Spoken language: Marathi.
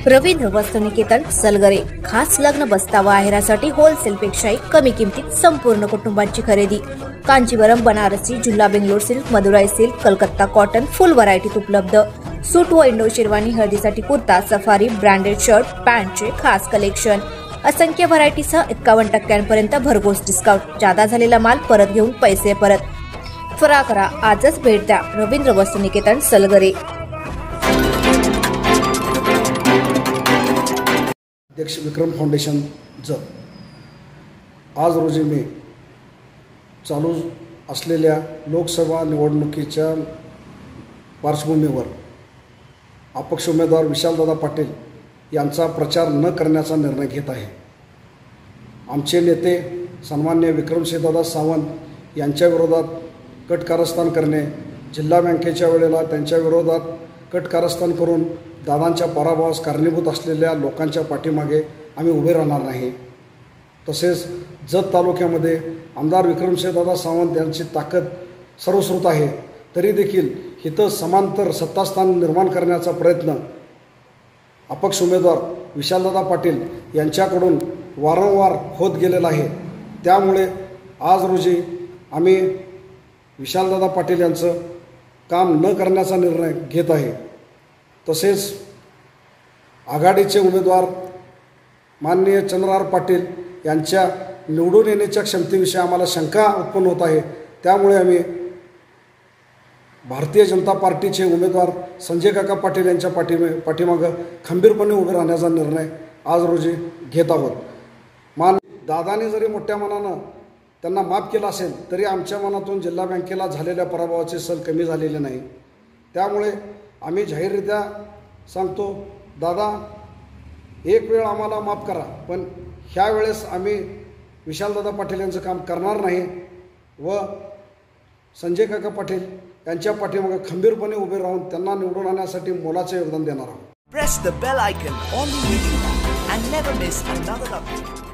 रवींद्र वस्त्रनिकेतन सलगरे खास लग्न बस्तावा आहेरासाठी होलसेलपेक्षाही कमी किमतीत संपूर्ण कुटुंबाची खरेदी। कांजीवरम, बनारसी, जुल्ला, Bangalore silk, Madurai silk, Calcutta cotton full व्हरायटीत उपलब्ध। सूट व इंडो शेरवानी, हळदीसाठी कुर्ता, सफारी, ब्रँडेड शर्ट, पॅन्टचे खास कलेक्शन, असंख्य व्हरायटीसह 51% भरघोस डिस्काउंट। जादा झालेला माल परत घेऊन पैसे परत। त्वरा करा, आजच भेट द्या रवींद्र वस्त्रनिकेतन सलगरे। अध्यक्ष विक्रम फाउंडेशन जत आज रोजी मी चालू असलेल्या लोकसभा निवडणुकीच्या पार्श्वभूमीवर अपक्ष उमेदवार विशालदादा पाटील यांचा प्रचार न करण्याचा निर्णय घेत आहे। आमचे नेते सन्मान्य विक्रमसिंहदादा सावंत यांच्या विरोधात कट कारस्थान करणे, जिल्हा बँकेच्या वेळेला त्यांच्या विरोधात कट कारस्थान करून दादांच्या पराभवास कारणीभूत असलेल्या लोकांच्या पाठीमागे आम्ही उभे राहणार नाही। तसेच जत तालुक्यामध्ये आमदार विक्रमसिंहदादा सावंत यांची ताकद सर्वश्रुत आहे, तरी देखील इथं समांतर सत्तास्थान निर्माण करण्याचा प्रयत्न अपक्ष उमेदवार विशालदादा पाटील यांच्याकडून वारंवार होत गेलेला आहे। त्यामुळे आज रोजी आम्ही विशालदादा पाटील यांचं काम न करण्याचा निर्णय घेत आहे। तसेच आघाडीचे उमेदवार माननीय चंद्रहार पाटील यांच्या निवडून येण्याच्या क्षमतेविषयी आम्हाला शंका उत्पन्न होत आहे। त्यामुळे आम्ही भारतीय जनता पार्टीचे उमेदवार संजय काका पाटील यांच्या पाठीमागं खंबीरपणे उभे राहण्याचा निर्णय आज रोजी घेत आहोत। दादाने जरी मोठ्या मनानं त्यांना माफ केला असेल तरी आमच्या मनातून जिल्हा बँकेला झालेल्या पराभवाचे सल कमी झालेले नाही। त्यामुळे आम्ही जाहीररित्या सांगतो, दादा एक वेळ आम्हाला माफ करा, पण ह्या वेळेस आम्ही विशालदादा पाटील यांचं काम करणार नाही व संजय काका पाटील यांच्या पाठीमागे खंबीरपणे उभे राहून त्यांना निवडून आणण्यासाठी मोलाचे योगदान देणार आहोत। Press the bell icon on the video and never miss another update.